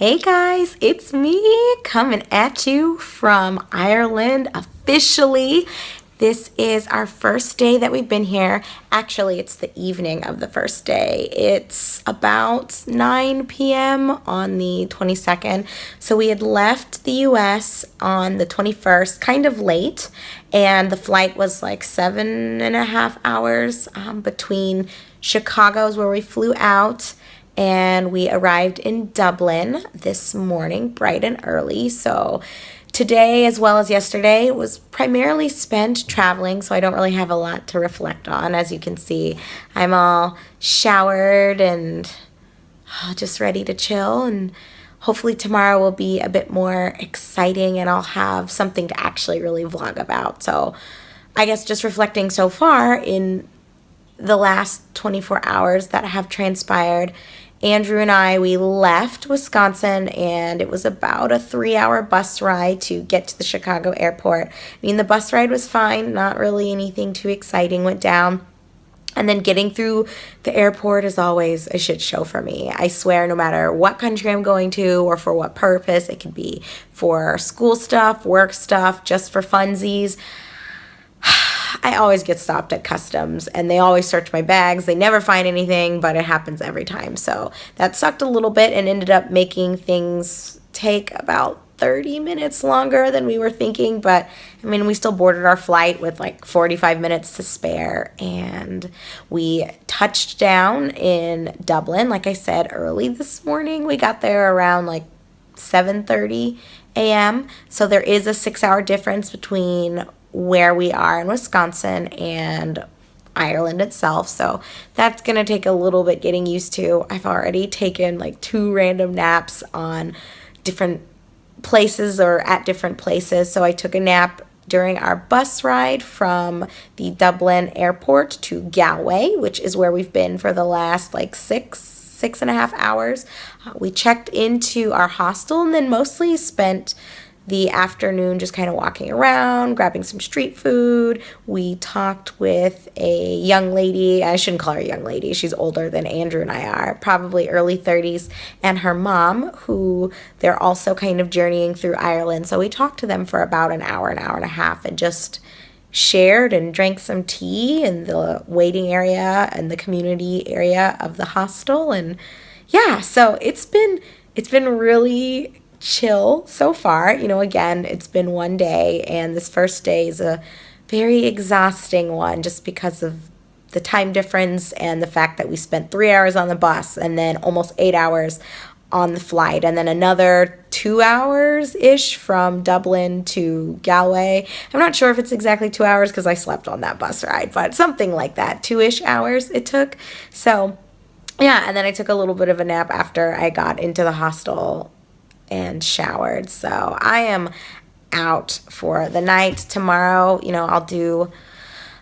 Hey guys, it's me coming at you from Ireland officially. This is our first day that we've been here. Actually, it's the evening of the first day. It's about 9 p.m. on the 22nd. So we had left the US on the 21st, kind of late, and the flight was like 7.5 hours between Chicago's where we flew out, and we arrived in Dublin this morning, bright and early. So today, as well as yesterday, was primarily spent traveling, so I don't really have a lot to reflect on. As you can see, I'm all showered and just ready to chill, and hopefully tomorrow will be a bit more exciting and I'll have something to actually really vlog about. So I guess just reflecting so far in the last 24 hours that have transpired. Andrew and I, we left Wisconsin, and it was about a 3-hour bus ride to get to the Chicago airport. I mean, the bus ride was fine, not really anything too exciting went down. And then getting through the airport is always a shit show for me. I swear, no matter what country I'm going to or for what purpose, it could be for school stuff, work stuff, just for funsies, I always get stopped at customs, and they always search my bags. They never find anything, but it happens every time. So that sucked a little bit and ended up making things take about 30 minutes longer than we were thinking. But I mean, we still boarded our flight with like 45 minutes to spare, and we touched down in Dublin, like I said, early this morning. We got there around like 7:30 a.m. So there is a 6-hour difference between where we are in Wisconsin and Ireland itself. So that's going to take a little bit getting used to. I've already taken like 2 random naps on different places or at different places. So I took a nap during our bus ride from the Dublin airport to Galway, which is where we've been for the last like 6.5 hours. We checked into our hostel and then mostly spent the afternoon just kind of walking around, grabbing some street food. We talked with a young lady. I shouldn't call her a young lady. She's older than Andrew and I are, probably early 30s, and her mom, who they're also kind of journeying through Ireland. So we talked to them for about an hour and a half, and just shared and drank some tea in the waiting area and the community area of the hostel. And yeah, so it's been really chill so far. You know, again, it's been one day, and this first day is a very exhausting one just because of the time difference and the fact that we spent 3 hours on the bus and then almost 8 hours on the flight, and then another 2 hours-ish from Dublin to Galway. I'm not sure if it's exactly 2 hours because I slept on that bus ride, but something like that, 2-ish hours it took. So yeah, and then I took a little bit of a nap after I got into the hostel and showered. So I am out for the night. Tomorrow, I'll do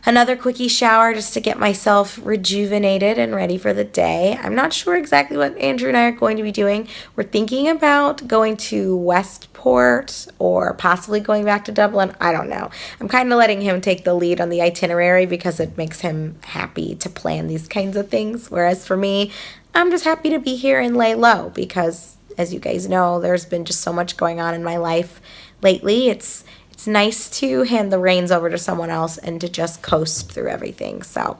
another quickie shower just to get myself rejuvenated and ready for the day. I'm not sure exactly what Andrew and I are going to be doing. We're thinking about going to Westport or possibly going back to Dublin. I don't know. I'm kind of letting him take the lead on the itinerary because it makes him happy to plan these kinds of things. Whereas for me, I'm just happy to be here and lay low because, as you guys know, there's been just so much going on in my life lately. It's nice to hand the reins over to someone else and to just coast through everything. So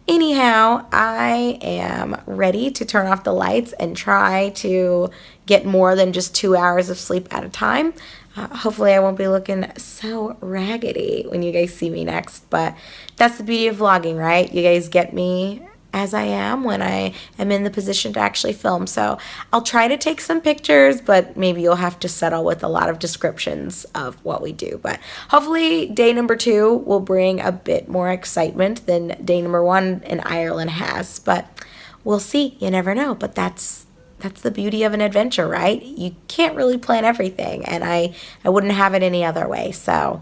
anyhow, I am ready to turn off the lights and try to get more than just 2 hours of sleep at a time. Hopefully I won't be looking so raggedy when you guys see me next, but that's the beauty of vlogging, right? You guys get me as I am when I am in the position to actually film. So I'll try to take some pictures, but maybe you'll have to settle with a lot of descriptions of what we do. But hopefully day number 2 will bring a bit more excitement than day number 1 in Ireland has. But we'll see. You never know. But that's the beauty of an adventure, right? You can't really plan everything, and I wouldn't have it any other way. So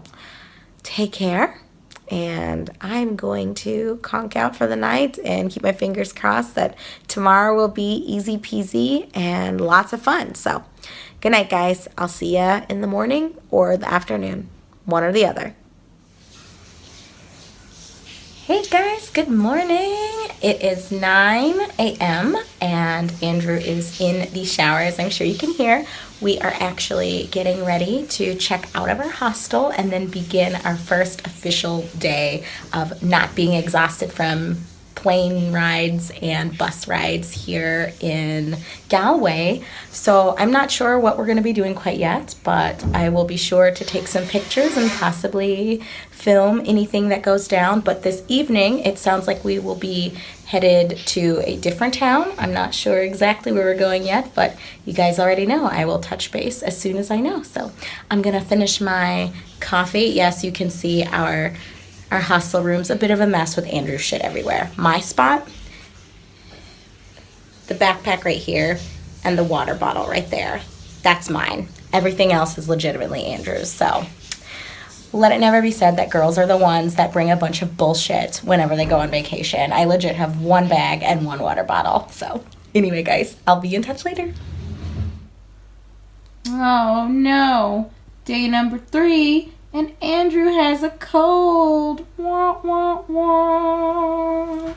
take care. And I'm going to conk out for the night and keep my fingers crossed that tomorrow will be easy peasy and lots of fun. So good night, guys. I'll see ya in the morning or the afternoon, one or the other. Hey guys, good morning. It is 9 a.m. and Andrew is in the shower, as I'm sure you can hear. We are actually getting ready to check out of our hostel and then begin our first official day of not being exhausted from plane rides and bus rides here in Galway. So I'm not sure what we're going to be doing quite yet, but I will be sure to take some pictures and possibly film anything that goes down. But this evening, it sounds like we will be headed to a different town. I'm not sure exactly where we're going yet, but you guys already know I will touch base as soon as I know. So I'm going to finish my coffee. Yes, you can see our hostel room's a bit of a mess with Andrew's shit everywhere. My spot, the backpack right here, and the water bottle right there. That's mine. Everything else is legitimately Andrew's. So let it never be said that girls are the ones that bring a bunch of bullshit whenever they go on vacation. I legit have one bag and one water bottle. So anyway, guys, I'll be in touch later. Oh no, day number 3. And Andrew has a cold. Wah, wah, wah.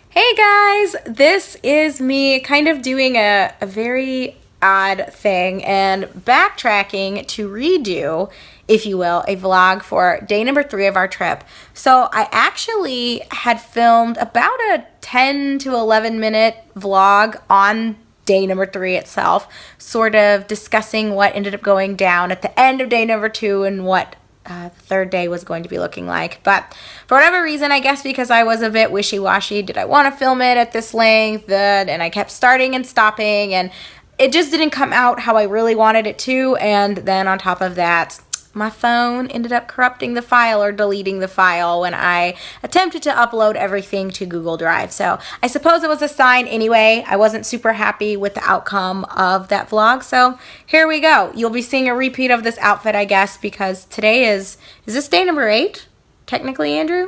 Hey guys, this is me kind of doing a very odd thing and backtracking to redo, if you will, a vlog for day number 3 of our trip. So I actually had filmed about a 10 to 11 minute vlog on day number 3 itself, sort of discussing what ended up going down at the end of day number 2 and what the third day was going to be looking like. But for whatever reason, I guess because I was a bit wishy-washy, did I want to film it at this length? And I kept starting and stopping, and it just didn't come out how I really wanted it to. And then on top of that, my phone ended up corrupting the file or deleting the file when I attempted to upload everything to Google Drive. So I suppose it was a sign anyway. I wasn't super happy with the outcome of that vlog. So here we go. You'll be seeing a repeat of this outfit, I guess, because today is this day number 8? Technically, Andrew?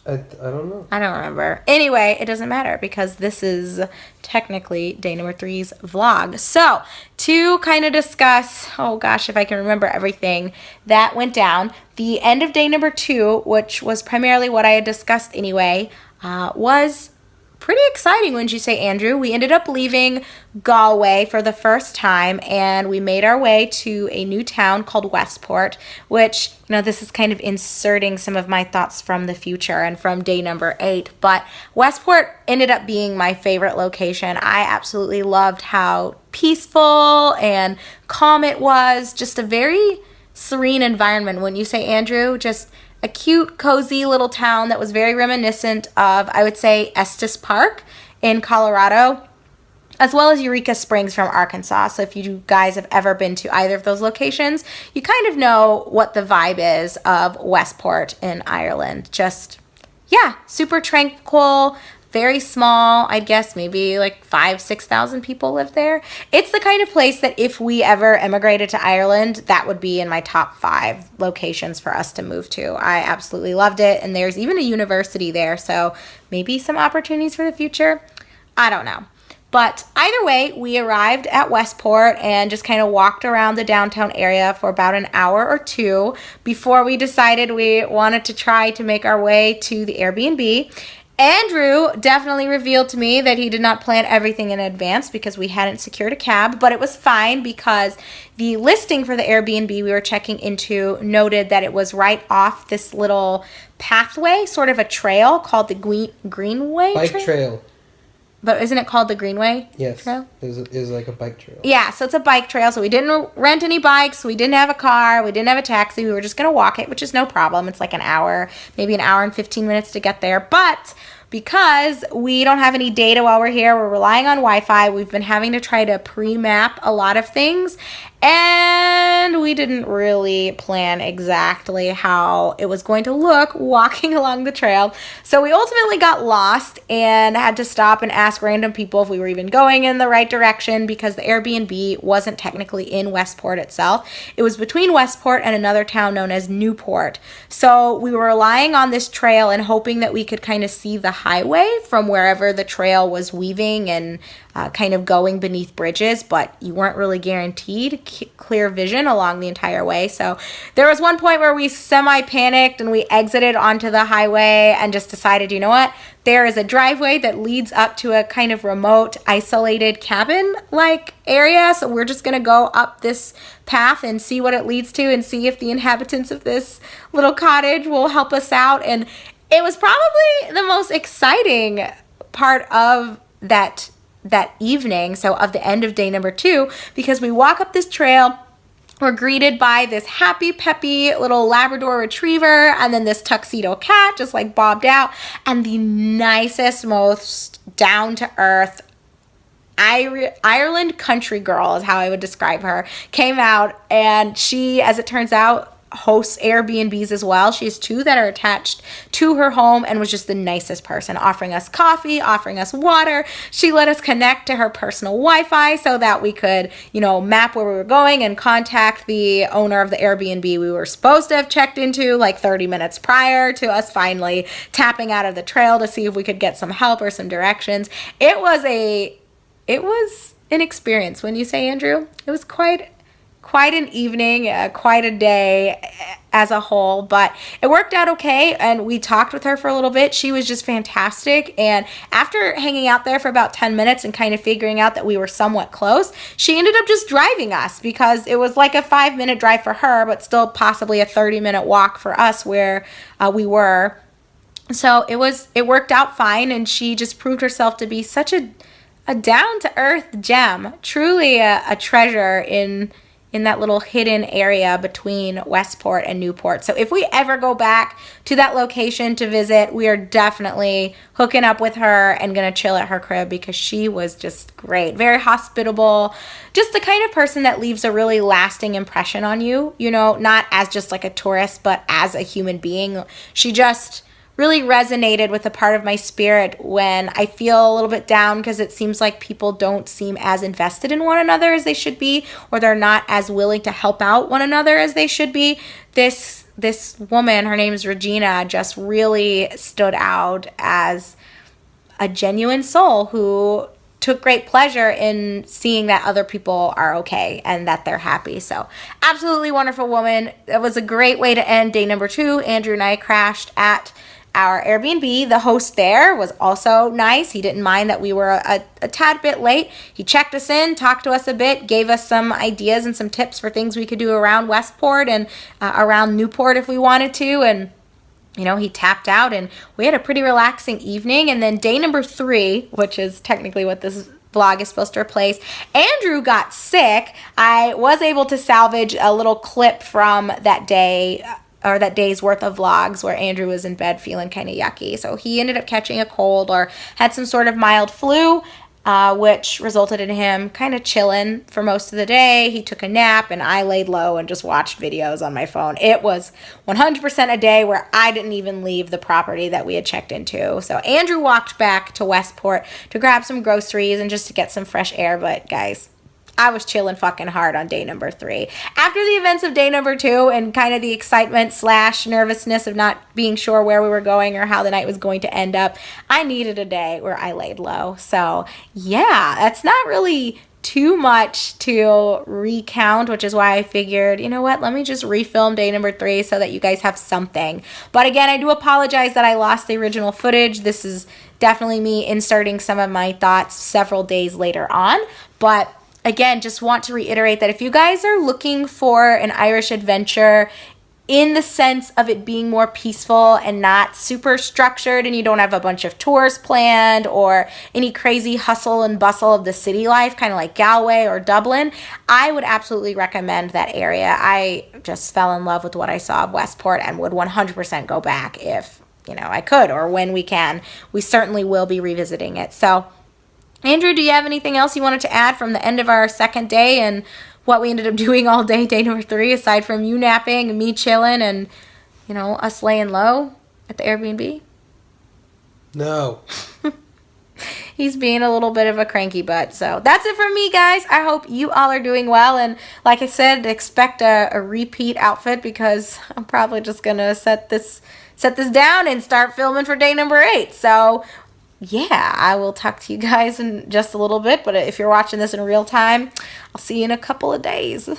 I don't know. I don't remember. Anyway, it doesn't matter because this is technically day number 3's vlog. So, to kind of discuss, oh gosh, if I can remember everything that went down, the end of day number 2, which was primarily what I had discussed anyway, was pretty exciting, wouldn't you say, Andrew? We ended up leaving Galway for the first time, and we made our way to a new town called Westport, which, you know, this is kind of inserting some of my thoughts from the future and from day number 8, but Westport ended up being my favorite location. I absolutely loved how peaceful and calm it was, just a very serene environment, wouldn't you say, Andrew? Just a cute, cozy little town that was very reminiscent of, I would say, Estes Park in Colorado, as well as Eureka Springs from Arkansas. So if you guys have ever been to either of those locations, you kind of know what the vibe is of Westport in Ireland. Just, yeah, super tranquil, very small. I'd guess maybe like 5,000-6,000 people live there. It's the kind of place that if we ever emigrated to Ireland, that would be in my top 5 locations for us to move to. I absolutely loved it, and there's even a university there, so maybe some opportunities for the future. I don't know. But either way, we arrived at Westport and just kind of walked around the downtown area for about an hour or 2 before we decided we wanted to try to make our way to the Airbnb. Andrew definitely revealed to me that he did not plan everything in advance because we hadn't secured a cab, but it was fine because the listing for the Airbnb we were checking into noted that it was right off this little pathway, sort of a trail called the Greenway Bike trail. But isn't it called the Greenway Yes. Trail? It's like a bike trail. Yeah, so it's a bike trail. So we didn't rent any bikes. We didn't have a car. We didn't have a taxi. We were just going to walk it, which is no problem. It's like an hour, maybe an hour and 15 minutes to get there. But because we don't have any data while we're here, we're relying on Wi-Fi. We've been having to try to pre-map a lot of things. And we didn't really plan exactly how it was going to look walking along the trail. So we ultimately got lost and had to stop and ask random people if we were even going in the right direction because the Airbnb wasn't technically in Westport itself. It was between Westport and another town known as Newport. So we were relying on this trail and hoping that we could kind of see the highway from wherever the trail was weaving and kind of going beneath bridges, but you weren't really guaranteed clear vision along the entire way. So there was one point where we semi-panicked and we exited onto the highway and just decided, you know what? There is a driveway that leads up to a kind of remote, isolated cabin-like area. So we're just going to go up this path and see what it leads to and see if the inhabitants of this little cottage will help us out. And it was probably the most exciting part of that evening, so of the end of day number 2, because we walk up this trail. We're greeted by this happy, peppy little Labrador retriever and then this tuxedo cat just like bobbed out, and the nicest, most down-to-earth Ireland country girl is how I would describe her, came out, and she, as it turns out, hosts Airbnbs as well. She has 2 that are attached to her home and was just the nicest person, offering us coffee, offering us water. She let us connect to her personal Wi-Fi so that we could, map where we were going and contact the owner of the Airbnb we were supposed to have checked into like 30 minutes prior to us finally tapping out of the trail to see if we could get some help or some directions. It was an experience, wouldn't you say, Andrew? It was quite an evening, quite a day as a whole, but it worked out okay, and we talked with her for a little bit. She was just fantastic, and after hanging out there for about 10 minutes and kind of figuring out that we were somewhat close, she ended up just driving us, because it was like a 5-minute drive for her, but still possibly a 30-minute walk for us where we were. So it worked out fine, and she just proved herself to be such a down-to-earth gem, truly a treasure in that little hidden area between Westport and Newport. So if we ever go back to that location to visit, we are definitely hooking up with her and gonna chill at her crib, because she was just great. Very hospitable, just the kind of person that leaves a really lasting impression on you, not as just like a tourist, but as a human being. She just really resonated with a part of my spirit when I feel a little bit down, because it seems like people don't seem as invested in one another as they should be, or they're not as willing to help out one another as they should be. This woman, her name is Regina, just really stood out as a genuine soul who took great pleasure in seeing that other people are okay and that they're happy. So absolutely wonderful woman. It was a great way to end day number 2. Andrew and I crashed at our Airbnb. The host there was also nice. He didn't mind that we were a tad bit late. He checked us in, talked to us a bit, gave us some ideas and some tips for things we could do around Westport and around Newport if we wanted to. And he tapped out, and we had a pretty relaxing evening. And then day number 3, which is technically what this vlog is supposed to replace, Andrew got sick. I was able to salvage a little clip from that day, or that day's worth of vlogs, where Andrew was in bed feeling kind of yucky. So he ended up catching a cold or had some sort of mild flu, which resulted in him kind of chilling for most of the day. He took a nap, and I laid low and just watched videos on my phone. It was 100% a day where I didn't even leave the property that we had checked into. So Andrew walked back to Westport to grab some groceries and just to get some fresh air. But guys, I was chilling fucking hard on day number 3. After the events of day number 2 and kind of the excitement / nervousness of not being sure where we were going or how the night was going to end up, I needed a day where I laid low. So yeah, that's not really too much to recount, which is why I figured, you know what, let me just refilm day number 3 so that you guys have something. But again, I do apologize that I lost the original footage. This is definitely me inserting some of my thoughts several days later on. But again, just want to reiterate that if you guys are looking for an Irish adventure in the sense of it being more peaceful and not super structured, and you don't have a bunch of tours planned or any crazy hustle and bustle of the city life, kind of like Galway or Dublin, I would absolutely recommend that area. I just fell in love with what I saw of Westport and would 100% go back if, I could, or when we can. We certainly will be revisiting it. So Andrew, do you have anything else you wanted to add from the end of our second day and what we ended up doing all day, day number 3, aside from you napping and me chilling and, us laying low at the Airbnb? No. He's being a little bit of a cranky butt. So that's it for me, guys. I hope you all are doing well. And like I said, expect a repeat outfit because I'm probably just going to set this down and start filming for day number 8. So yeah, I will talk to you guys in just a little bit. But if you're watching this in real time, I'll see you in a couple of days.